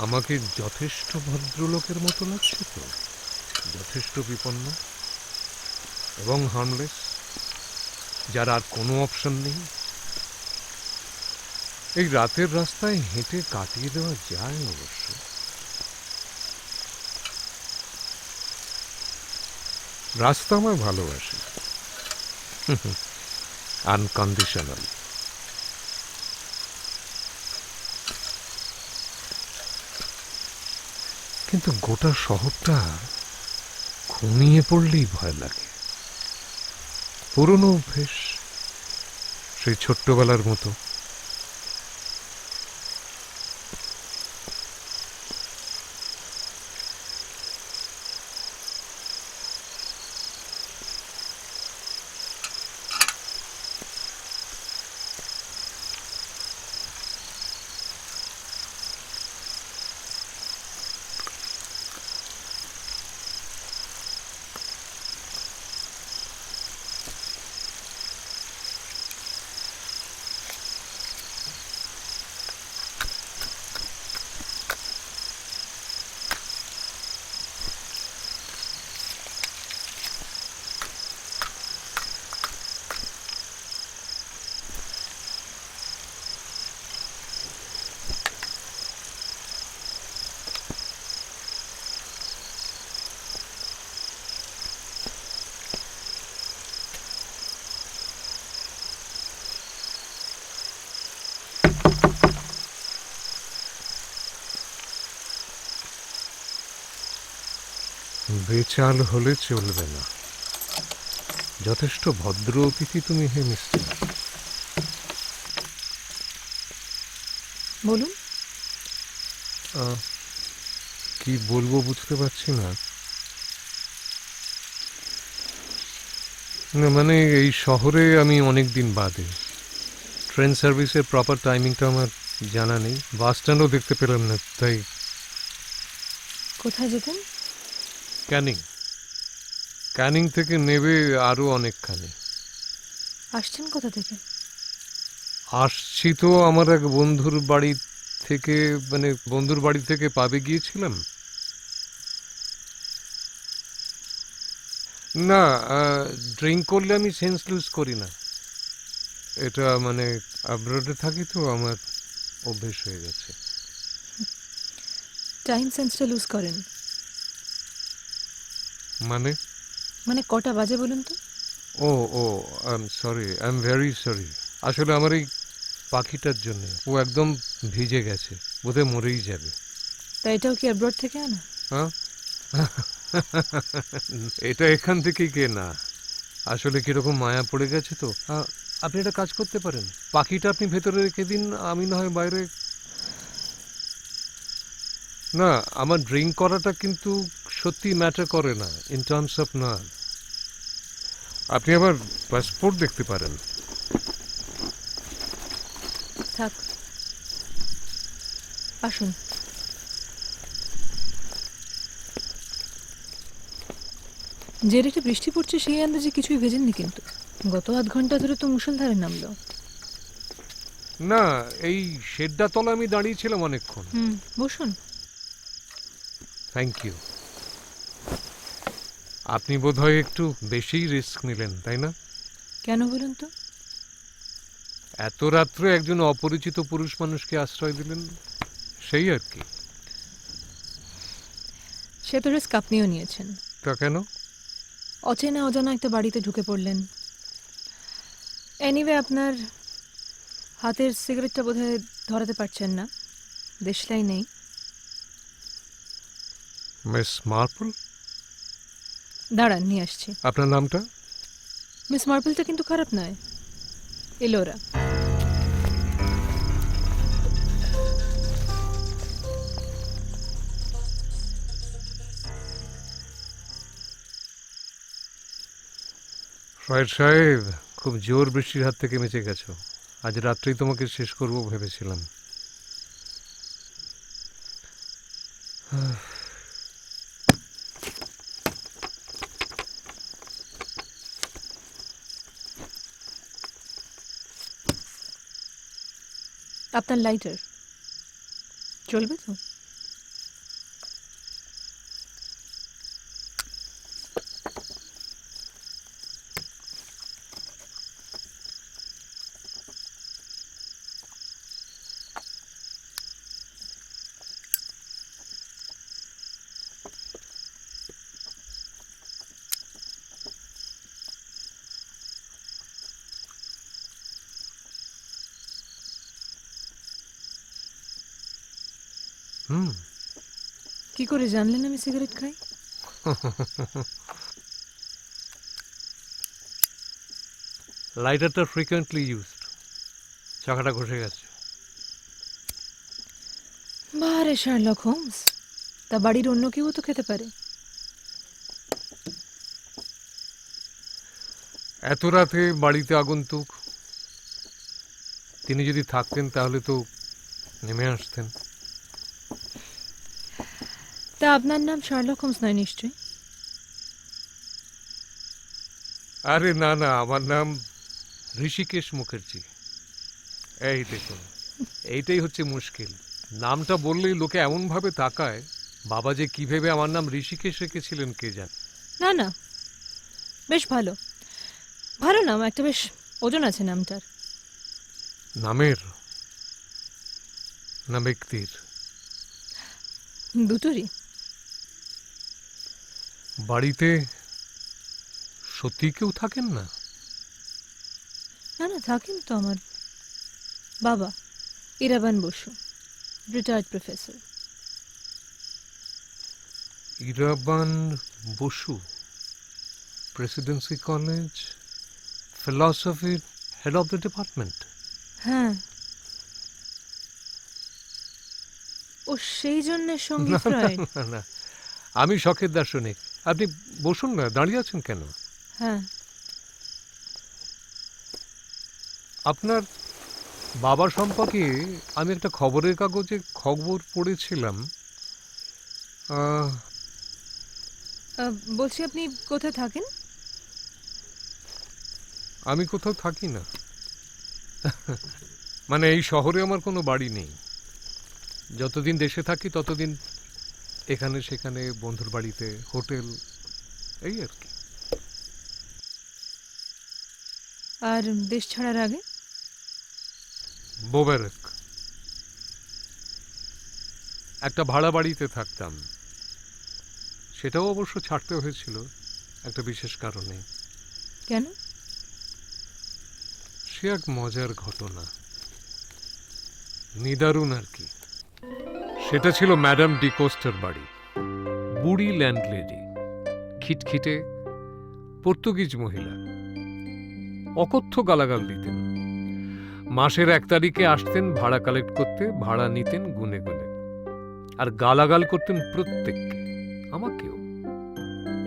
আমাকে যথেষ্ট ভদ্রলোকের মতো লাগছে তো, যথেষ্ট বিপন্ন এবং হার্মলেস, যার আর কোনো অপশন নেই। এই রাতের রাস্তায় হেঁটে কাটিয়ে দেওয়া যায় অবশ্য। রাস্তা আমার ভালোবাসে, আনকন্ডিশনাল। কিন্তু গোটা শহরটা ঘুমিয়ে পড়লেই ভয় লাগে। পুরনো অভ্যেস, সেই ছোট্টবেলার মতো। বেচাল হলে চলবে না। যথেষ্ট ভদ্র অতিথি তুমি, হে মিস্টার। বলুন। কি বলবো বুঝতে পারছি না। না, মানে এই শহরে আমি অনেক দিন বাদে। ট্রেন সার্ভিসের প্রপার টাইমিংটা আমার জানা নেই, বাস স্ট্যান্ডও দেখতে পেলাম না, তাই। কোথায় যেতেন? ক্যানিং। ক্যানিং থেকে নেবে আরো অনেকখানি। আসছেন কোথা থেকে? আসছি তো আমার এক বন্ধুর বাড়ি থেকে, মানে বন্ধুর বাড়ি থেকে পাবে গিয়েছিলাম। না, ড্রিঙ্ক করলে আমি সেন্স লুজ করি না। এটা মানে আব্রডে থাকি তো, আমার অভ্যেস হয়ে গেছে। টাইম সেন্সটা লুজ করেন? মানে? মানে কটা বাজে বলুন তো? Oh oh I am sorry, I am very sorry. আসলে আমার এই পাখিটার জন্য ও একদম ভিজে গেছে, বোধহয় মরেই যাবে। তা এটাও কি অ্যাব্রড থেকে আনা? হ্যাঁ, এটা এখান থেকেই কেনা। আসলে কিরকম মায়া পড়ে গেছে তো। আপনি একটা কাজ করতে পারেন, পাখিটা আপনি ভেতরে রেখে দিন, আমি না হয় বাইরে। না, আমার ড্রিঙ্ক করাটা কিন্তু সত্যি ম্যাটার করে না ইন টার্মস অফ না। আপনি আবার পাসপোর্ট দেখতে পারেন। থাক, আসুন। যে রেটে বৃষ্টি পড়ছে সেই আন্দাজে কিছুই ভেজেননি কিন্তু। গত আধ ঘন্টা ধরে তো মুষলধারে নামলো। না, এই শেডটা তলা আমি দাঁড়িয়েছিলাম অনেকক্ষণ। বসুন। Thank you. আপনি বোধহয় একটু বেশিই রিস্ক নিলেন, তাই না? কেন বলুন তো? এত রাত্রে একজন অপরিচিত পুরুষ মানুষকে আশ্রয় দিলেন, সেই আর কি। সে তো রিস্ক আপনিও নিয়েছেন। তা কেন? অচেনা অজানা একটা বাড়িতে ঢুকে পড়লেন। এনিওয়ে, আপনার হাতের সিগারেটটা বোধহয় ধরাতে পারছেন না, দেশলাই নেই। Miss Marple? দাঁড়ান, নিয়ে আসছি। আপনার নামটা? মিস মার্পলটা কিন্তু খারাপ নয়, এলোরা। ফ্রয়েড সাহেব, খুব জোর বৃষ্টির হাত থেকে বেঁচে গেছো। আজ রাত্রেই তোমাকে শেষ করব ভেবেছিলাম। আপনার লাইটার চলবে তো? হুম। কি করে জানলেন আমি সিগারেট খাই? লাইটারটা ফ্রিকোয়েন্টলি ইউজড, চাকাটা ঘষে গেছে। বারে শার্লক হোমস, তা বাড়ির অন্য কেউ তো খেতে পারে। এত রাতে বাড়িতে আগন্তুক, তিনি যদি থাকতেন তাহলে তো নেমে আসতেন। তা আপনার নাম শার্লক হোমস নয় নিশ্চয়ই? আরে না না, আমার নাম ঋষিকেশ মুখার্জি। এই দেখুন, এইটাই হচ্ছে মুশকিল। নামটা বললেই লোকে এমনভাবে তাকায়, বাবা যে কি ভেবে আমার নাম ঋষিকেশ রেখেছিলেন কে জানে। না না, বেশ ভালো, ভালো নাম, একটা বেশ ওজন আছে নামটার। নামের না ব্যক্তির? দুটোরই। বাড়িতে সত্যি কেউ থাকেন না? না না, থাকেন তো আমার বাবা, Iraban Basu, retired professor. Iraban Basu, Presidency College, philosophy, head of the department. হ্যাঁ, ও সেই জন্য সঙ্গীত রায়। না না, আমি শখের দার্শনিক। আপনি বসুন না, দাঁড়িয়ে আছেন কেন? হ্যাঁ, আপনার বাবা সম্পর্কে আমি একটা খবরের কাগজে খবর পড়েছিলাম। আহ, বলছি আপনি কোথায় থাকেন? আমি কোথাও থাকি না। মানে এই শহরে আমার কোনো বাড়ি নেই। যতদিন দেশে থাকি ততদিন এখানে সেখানে বন্ধুর বাড়িতে, হোটেল, এই আর কি। আর দেশ ছাড়ার আগে? বোবেরক, একটা ভাড়া বাড়িতে থাকতাম। সেটাও অবশ্য ছাড়তে হয়েছিল একটা বিশেষ কারণে। কেন? সে এক মজার ঘটনা, নিদারুণ আর কি। সেটা ছিল ম্যাডাম ডিকোস্টার বাড়ি। বুড়ি ল্যান্ডলেডি, খিটখিটে পর্তুগিজ মহিলা, অকথ্য গালাগাল দিতেন। মাসের 1 তারিখে আসতেন ভাড়া কালেক্ট করতে, ভাড়া নিতেন গুনে গুনে, আর গালাগাল করতেন প্রত্যেককে, আমাকেও।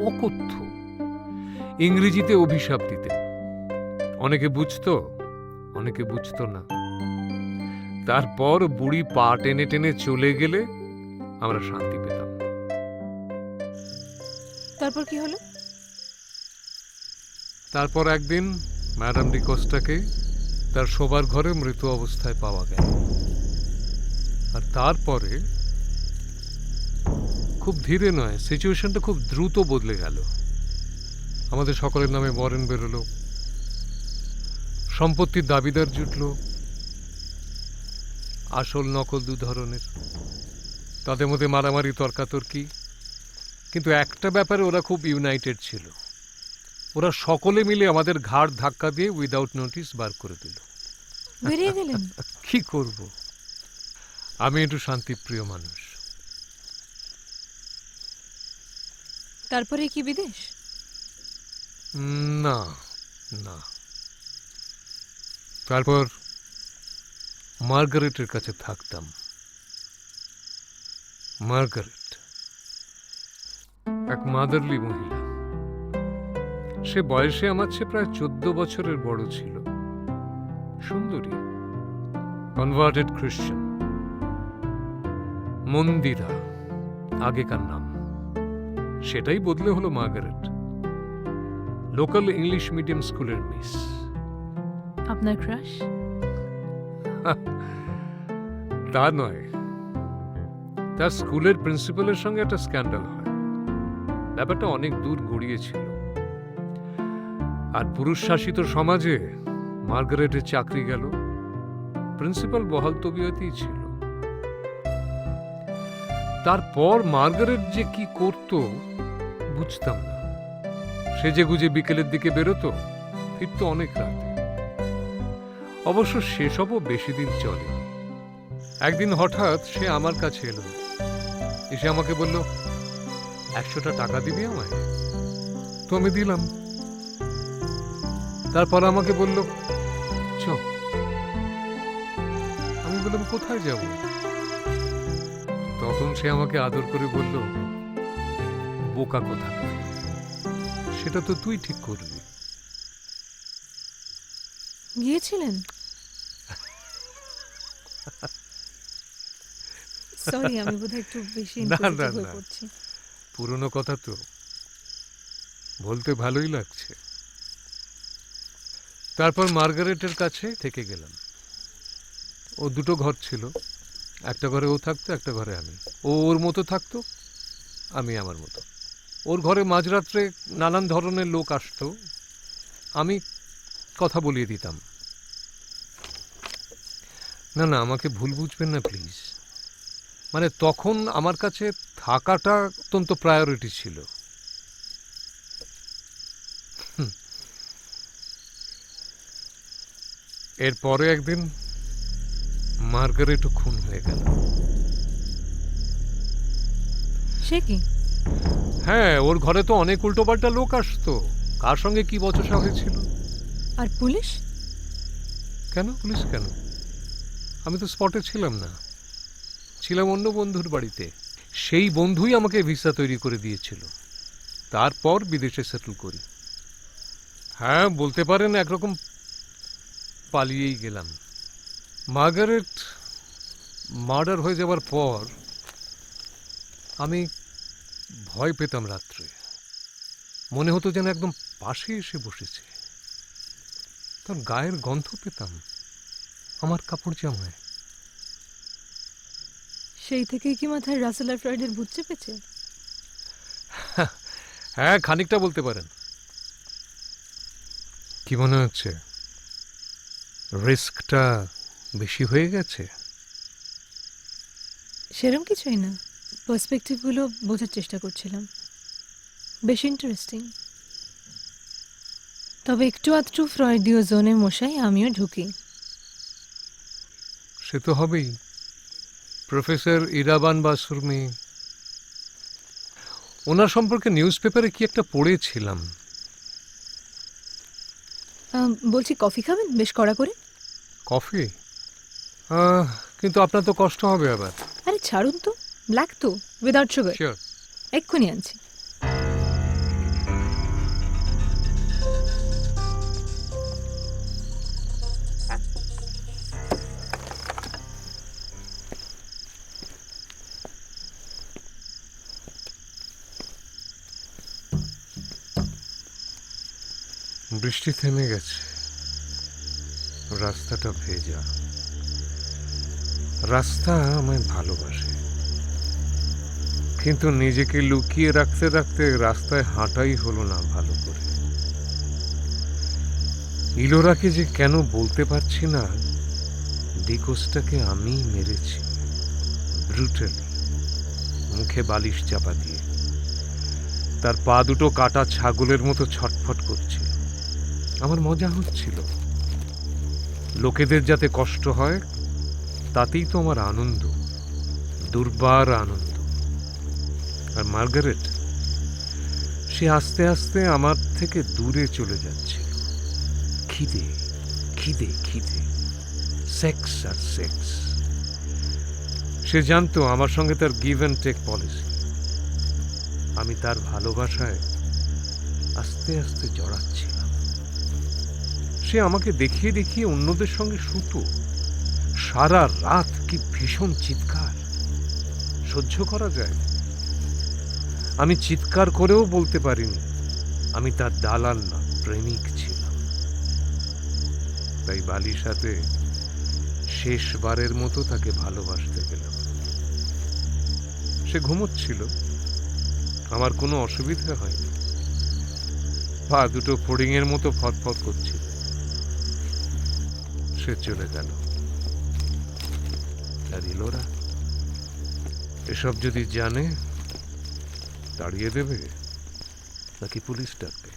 অকথ্য ইংরেজিতে অভিশাপ দিতেন। অনেকে বুঝতো, অনেকে বুঝতো না। তারপর বুড়ি পা টেনে টেনে চলে গেলে আমরা শান্তি পেতাম। তারপর কি হলো? তারপর একদিন ম্যাডাম ডিকোস্টাকে তার শোবার ঘরে মৃত অবস্থায় পাওয়া গেল। আর তারপরে খুব ধীরে নয়, সিচুয়েশনটা খুব দ্রুত বদলে গেল। আমাদের সকলের নামে ওয়ারেন্ট বেরোলো, সম্পত্তির দাবিদার জুটল, আসল নকল 2 ধরনের, তাদের মধ্যে মারামারি তর্কাতর্কি। কিন্তু একটা ব্যাপারে ওরা খুব ইউনাইটেড ছিল, ওরা সকলে মিলে আমাদের ঘাড় ধাক্কা দিয়ে উইদাউট নোটিস বার করে দিল। বেরিয়ে গেলেন? কি করব, আমি একটু শান্তিপ্রিয় মানুষ। তারপরে কি বিদেশ? না না, তারপর মার্গারেটের কাছে থাকতাম। মার্গারেট এক মাদারলি মহিলা। সে বয়সে আমার চেয়ে প্রায় 14 বছরের বড় ছিল। সুন্দরী, কনভার্টেড খ্রিশ্চান। মন্দিরা আগেকার নাম, সেটাই বদলে হলো মার্গারেট। লোকাল ইংলিশ মিডিয়াম স্কুলের মিস। আপনার ক্রাশ? তা নয়, তার স্কুলের প্রিন্সিপালের সঙ্গে একটা স্ক্যান্ডাল হয়। ব্যাপারটা অনেক দূর গড়িয়েছিল। আর পুরুষ শাসিত সমাজে মার্গারেটের চাকরি গেল। প্রিন্সিপাল বহাল তবিয়তেই ছিল। তারপর মার্গারেট যে কি করত বুঝতাম না। সেজে গুজে বিকেলের দিকে বেরোতো, ফিরতো অনেক রাতে। অবশ্য সেসবও বেশি দিন চলে। একদিন হঠাৎ সে আমার কাছে এলো। এসে আমাকে বলল, 100টা টাকা দিবি আমায়? তো আমি দিলাম। তারপর আমাকে বলল, চ। আমি বললাম, কোথায় যাব? তখন সে আমাকে আদর করে বলল, বোকা কোথাকার, সেটা তো তুই ঠিক করবি। গিয়েছিলেন? সরি, আমি বোধহয় একটু বেশি না, না, ইনসেনসিটিভ হয়ে না। পড়ছি। পুরনো কথা তো, বলতে ভালোই লাগছে। তারপর মার্গারেটের কাছে থেকে গেলাম। ও দুটো ঘর ছিল, একটা ঘরে ও থাকতো, একটা ঘরে আমি। ও ওর মতো থাকতো, আমি আমার মতো। ওর ঘরে মাঝরাত্রে নানান ধরনের লোক আসতো, আমি কথা বলিয়ে দিতাম। না না, আমাকে ভুল বুঝবেন না প্লিজ। মানে তখন আমার কাছে থাকাটা অত্যন্ত প্রায়োরিটি ছিল। এরপরে একদিন মার্গারেটও খুন হয়ে গেল। সে কি? হ্যাঁ, ওর ঘরে তো অনেক উল্টোপাল্টা লোক আসতো, কার সঙ্গে কি বচসা হয়েছিল। আর পুলিশ? কেন পুলিশ কেন? আমি তো স্পটে ছিলাম না, ছিলাম অন্য বন্ধুর বাড়িতে। সেই বন্ধুই আমাকে ভিসা তৈরি করে দিয়েছিল, তারপর বিদেশে সেটেল করি। হ্যাঁ, বলতে পারেন একরকম পালিয়েই গেলাম। মার্গারেট মার্ডার হয়ে যাওয়ার পর আমি ভয় পেতাম রাত্রে। মনে হতো যেন একদম পাশে এসে বসেছে। তার গায়ের গন্ধ পেতাম আমার কাপড় জামায়। সেই থেকেই কি মাথায় রাসেল আর ফ্রয়েডের ভূত চেপেছে? হ্যাঁ, খানিকটা বলতে পারেন। কি মনে হচ্ছে, রিস্কটা বেশি হয়ে গেছে? সেরম কিছুই না, পার্সপেক্টিভগুলো বোঝার চেষ্টা করছিলাম। বেশ ইন্টারেস্টিং। তবে একটু আধটু ফ্রয়েডীয় জোনে মশাই আমিও ঢুকি। সে তো হবেই। প্রফেসর ইরাবান বাসুর মেয়ে, ওনার সম্পর্কে নিউজ পেপারে কি একটা পড়েছিলাম। বলছি, কফি খাবেন বেশ কড়া করে? কফি? কিন্তু আপনার তো কষ্ট হবে আবার। আরে ছাড়ুন তো, ব্ল্যাক তো, উইদাউট সুগার। শিওর। এক্ষুনি আনছি। বৃষ্টি থেমে গেছে, রাস্তাটা ভেজা। রাস্তা আমায় ভালোবাসে, কিন্তু নিজেকে লুকিয়ে রাখতে রাখতে রাস্তায় হাঁটাই হলো না ভালো করে। ইলোরাকে যে কেন বলতে পারছি না ডিকোসটাকে আমিই মেরেছি, ব্রুটালি, মুখে বালিশ চাপা দিয়ে। তার পা দুটো কাটা ছাগলের মতো ছটফট করছিল। আমার মজা হচ্ছিল, লোকেদের যাতে কষ্ট হয় তাতেই তো আমার আনন্দ, দুর্বার আনন্দ। আর মার্গারেট, সে আস্তে আস্তে আমার থেকে দূরে চলে যাচ্ছিল। খিদে খিদে খিদে, সেক্স আর সেক্স। সে জানতো আমার সঙ্গে তার গিভ অ্যান্ড টেক পলিসি। আমি তার ভালোবাসায় আস্তে আস্তে জড়াচ্ছিলাম। সে আমাকে দেখিয়ে দেখিয়ে অন্যদের সঙ্গে শুতো। সারা রাত কি ভীষণ চিৎকার, সহ্য করা যায়? আমি চিৎকার করেও বলতে পারিনি আমি তার দালাল না, প্রেমিক ছিলাম। তাই বালির সাথে শেষবারের মতো তাকে ভালোবাসতে গেলাম। সে ঘুমোচ্ছিল, আমার কোনো অসুবিধা হয়নি। পা দুটো ফড়িংয়ের মতো ফটফট করছিল। সে চলে গেল। আর ইলোরা এসব যদি জানে, তাড়িয়ে দেবে নাকি পুলিশ ডাকবে?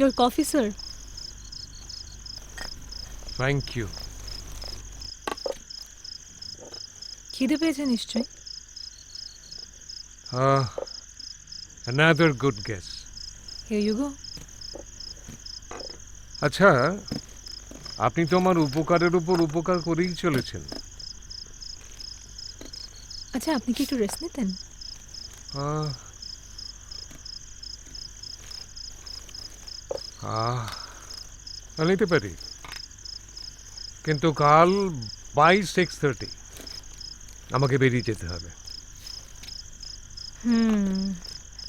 Your coffee sir. Thank you. খিদে পেয়েছে নিশ্চয়ই। Another good guess. Here you go. আচ্ছা, আপনি তো আমার উপকারের উপর উপকার করেই চলেছেন। আচ্ছা, আপনি কি একটু রেস্ট নিতেন? নিতে পারি, কিন্তু কাল বাই 6:30 আমাকে বেরিয়ে যেতে হবে।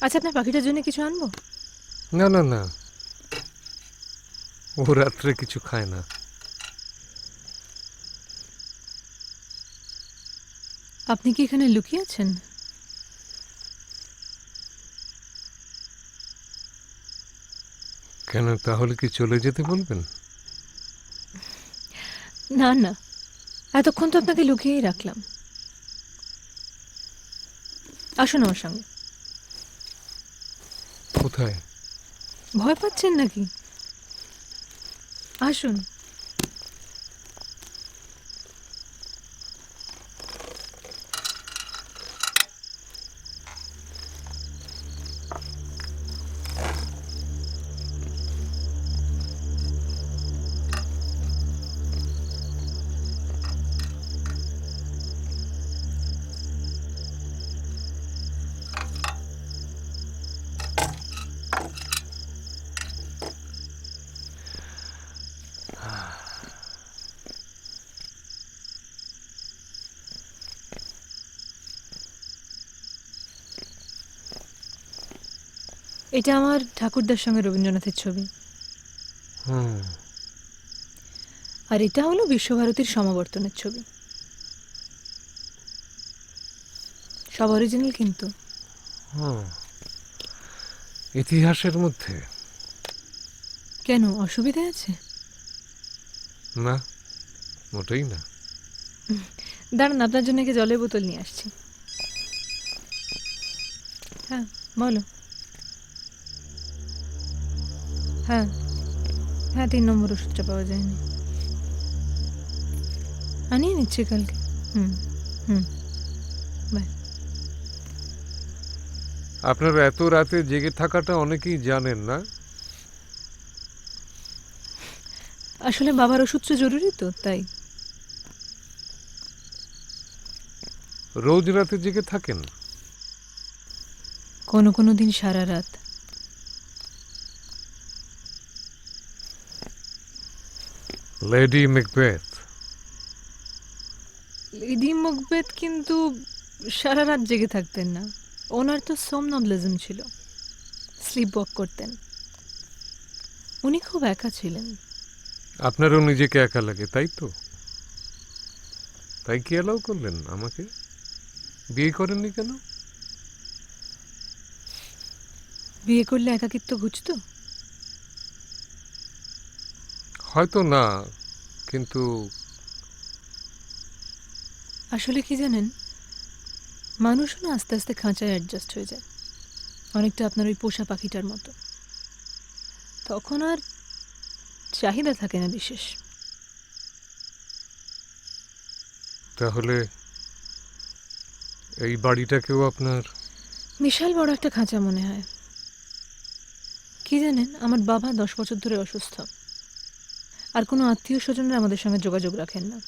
আচ্ছা, আপনার পাখিটার জন্য কিছু আনবো? না না না, ও রাত্রে কিছু খায় না। আপনি কি এখানে লুকিয়ে আছেন? কেন, তাহলে কি চলে যেতে বলবেন? না না, এতক্ষণ তো আপনাকে লুকিয়েই রাখলাম। আসুন আমার সঙ্গে। কোথায়? ভয় পাচ্ছেন নাকি? আসুন। এটা আমার ঠাকুরদার সঙ্গে রবীন্দ্রনাথের ছবি। আর এটা হলো বিশ্বভারতীর সমাবর্তনের ছবি। সব অরিজিনাল কিন্তু। ইতিহাসের মধ্যে? কেন, অসুবিধা আছে? না, মোটেই না। দাঁড়ান, আপনার জন্য কি জলের বোতল নিয়ে আসছি। হ্যাঁ বলো। হ্যাঁ হ্যাঁ, 3 নম্বর ওষুধটা পাওয়া যায়নি। আনিয়ে নিচ্ছি কালকে। বাই। আপনার এত রাতে জেগে থাকাটা অনেকেই জানেন না। আসলে বাবার ওষুধটা জরুরি তো, তাই। রোজ রাতে জেগে থাকেন? কোনো কোনো দিন সারা রাত। Lady Macbeth. লেডি মকবেথ কিন্তু সারা রাত জেগে থাকতেন না। ওনার তো সোমনবলিজম ছিল, স্লিপ ওয়াক করতেন। উনি খুব একা ছিলেন। আপনারও নিজেকে একা লাগে, তাই তো? তাই কি অ্যালাউ করলেন আমাকে? বিয়ে করেননি কেন? বিয়ে করলে একাকিত্ব ঘুচতো? হয়তো না, কিন্তু আসলে কি জানেন, মানুষও না আস্তে আস্তে খাঁচায় অ্যাডজাস্ট হয়ে যায়, অনেকটা আপনার ওই পোষা পাখিটার মতো। তখন আর চাহিদা থাকে না বিশেষ। তাহলে এই বাড়িটাকেও আপনার? বিশাল বড় একটা খাঁচা মনে হয়। কি জানেন, আমার বাবা 10 বছর ধরে অসুস্থ, আর কোনো আত্মীয় স্বজনরা আমাদের সঙ্গে যোগাযোগ রাখেন না।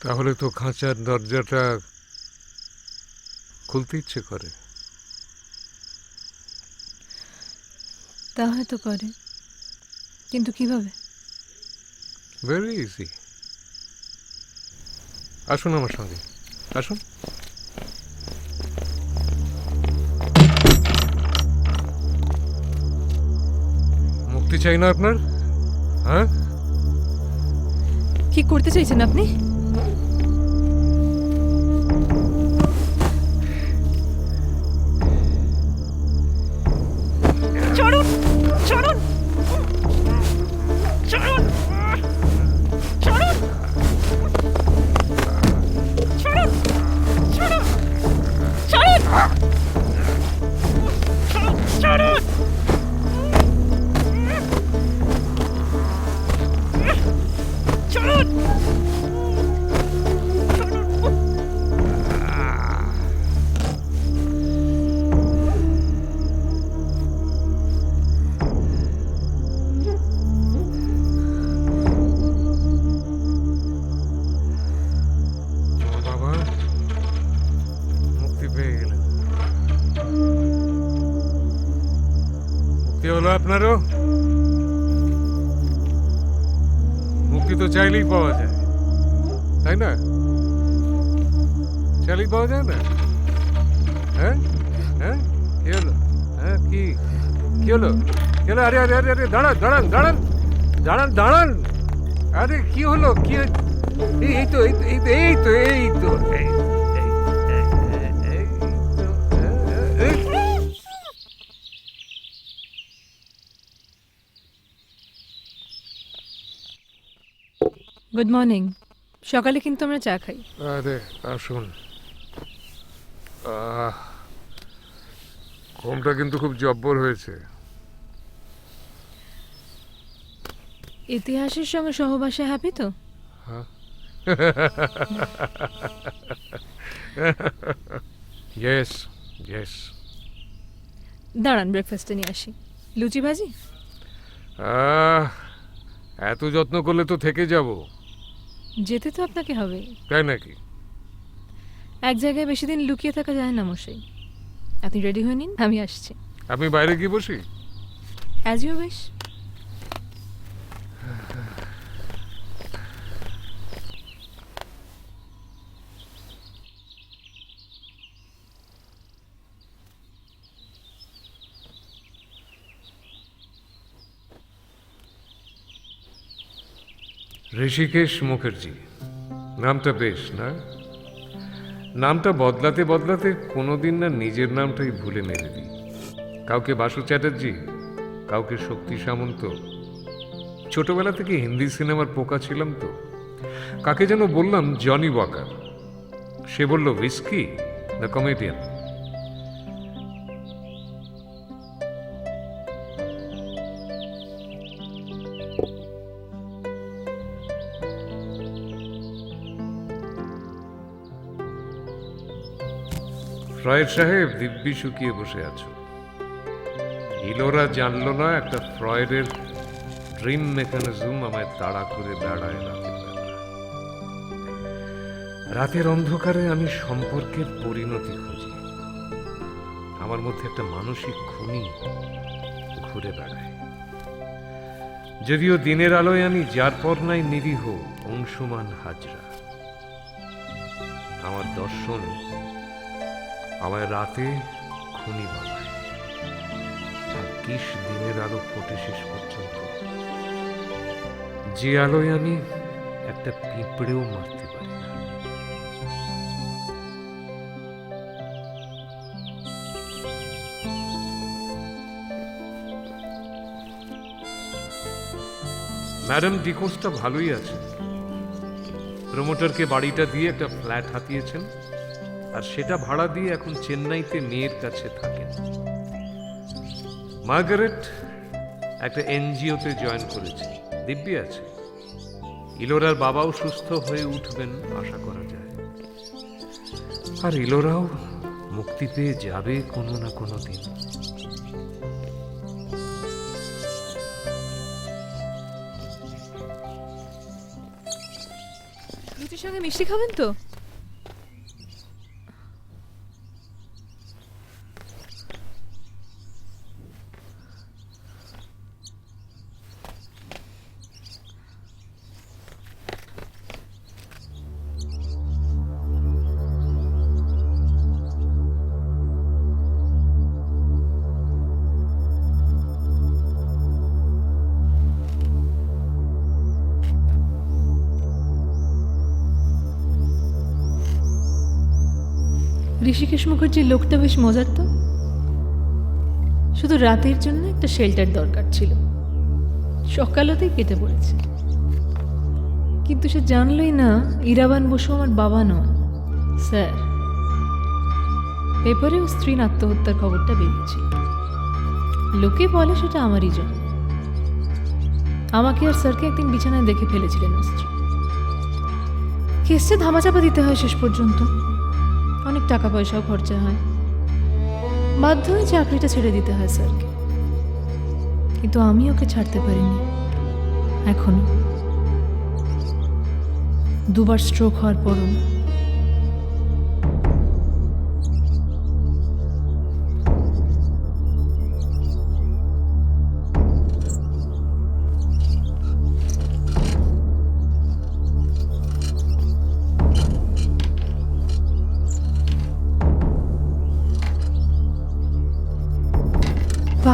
তাহলে তো খাঁচার দরজাটা খুলতে ইচ্ছে করে। তা হয়তো করে, কিন্তু কিভাবে? Very easy. আসুন আমার সঙ্গে, আসুন। মুক্তি চাই না আপনার? হ্যাঁ, কি করতে চাইছেন আপনি? ছাড়ুন, ছাড়ুন, ছাড়ুন, ছাড়ুন, ছাড়ুন, ছাড়ুন, ছাড়ুন, ছাড়ুন, ছাড়ুন। আপনারও মুক্তি তো চাইলেই পাওয়া যায়, তাই না? চাইলেই পাওয়া যায় না? হ্যাঁ হ্যাঁ, কি হলো? হ্যাঁ, কি কি হলো? কি হলো? আরে আরে আরে আরে, দাঁড়ান দাঁড়ান দাঁড়ান দাঁড়ান দাঁড়ান। আরে কি হলো? কি এই তো এই তো এই তো এই তো এই তো এই গুড মর্নিং। সকালে কিন্তু আমরা চা খাই। আরে আসুন। ঘুমটা কিন্তু খুব জব্বর হয়েছে। ইতিহাসের সঙ্গে সহবাসে হ্যাপি তো? Yes yes. দাঁড়ান, ব্রেকফাস্টে নিয়ে আসি। লুচি ভাজি? এত যত্ন করলে তো থেকে যাব। যেতে তো আপনাকে হবে। তাই নাকি? এক জায়গায় বেশি দিন লুকিয়ে থাকা যায় না মশাই। আপনি রেডি হয়ে নিন, আমি আসছি। আমি বাইরে গিয়ে বসি? As you wish. Rishikesh Mukherjee নামটা বেশ না? নামটা বদলাতে বদলাতে কোনোদিন না নিজের নামটাই ভুলে মেরে দিই। কাউকে বাসু চ্যাটার্জি, কাউকে শক্তি সামন্ত। ছোটবেলা থেকে হিন্দি সিনেমার পোকা ছিলাম তো। কাকে যেন বললাম জনি ওয়াকার, সে বলল হুইস্কি, দ্য কমেডিয়ান। ফ্রয়েড সাহেব দিব্যি শুকিয়ে বসে আছো। ইলোরা জানলো না একটা ফ্রয়েডের ড্রিম মেকানিজম আমায় তাড়া করে বেড়ায় রাতের বেলা। রাতের অন্ধকারে আমি সম্পর্কের পরিণতি খুঁজি। আমার মধ্যে একটা মানসিক খুনি ঘুরে বেড়ায়। যদিও দিনের আলোয় আমি যার পর নাই নিরীহ অংশুমান হাজরা। আমার দর্শন আমায় রাতে খুনি বানায়। ভাগ্যিস দিনের আলো ফোটে শেষ পর্যন্ত, যে আলোয় আমি একটা পিঁপড়েও মারতে পারি না। ম্যাডাম ডিকোসটা ভালোই আছে। প্রমোটারকে বাড়িটা দিয়ে একটা ফ্ল্যাট হাতিয়েছেন, আর সেটা ভাড়া দিয়ে এখন চেন্নাইতে মেয়ের কাছে থাকেন। মার্গারেট একটা এনজিওতে জয়েন করেছে, দিব্যি আছে। ইলোরার বাবাও সুস্থ হয়ে উঠবেন আশা করা যায়। আর ইলোরাও মুক্তি পেয়ে যাবে কোনো না কোনো দিন। লুচির সঙ্গে মিষ্টি খাবেন তো? ঋষিকেশ মুখার্জির লোকটা বেশ মজার তো। শুধু রাতের জন্য একটা শেল্টার দরকার ছিল, সকাল হতেই কেটে পড়েছে। কিন্তু সে জানলই না ইরাবান বসু আমার বাবা নন, স্যার। পেপারেও স্ত্রীর আত্মহত্যার খবরটা বেরিয়েছিল। লোকে বলে সেটা আমারই জন্য। আমাকে আর স্যারকে একদিন বিছানায় দেখে ফেলেছিলেন স্ত্রী। কেসে ধামাচাপা দিতে হয় শেষ পর্যন্ত। অনেক টাকা পয়সাও খরচা হয়। বাধ্য হয়ে চাকরিটা ছেড়ে দিতে হয় স্যারকে। কিন্তু আমি ওকে ছাড়তে পারিনি এখনো। দুবার স্ট্রোক হওয়ার পরও না।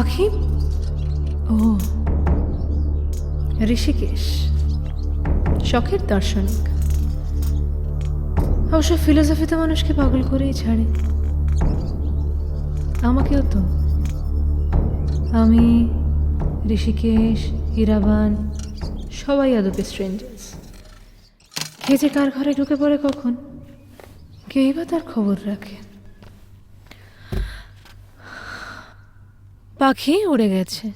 পাখি, ও ঋষিকেশ, শখের দার্শনিক। অবশ্য ফিলোসফি তো মানুষকে পাগল করেই ছাড়ে, আমাকেও তো। আমি, ঋষিকেশ, ইরাবান সবাই আদপে স্ট্রেঞ্জার্স। কে যে কার ঘরে ঢুকে পড়ে কখন, কেই বা তার খবর রাখে। পাখি উড়ে গেছে।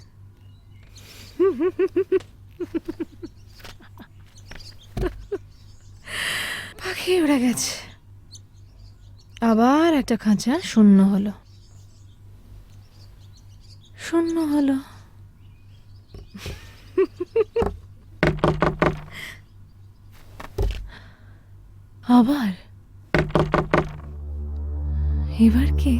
পাখি উড়ে গেছে। আবার একটা খাঁচা শূন্য হলো, শূন্য হলো। আবার, এবার কে?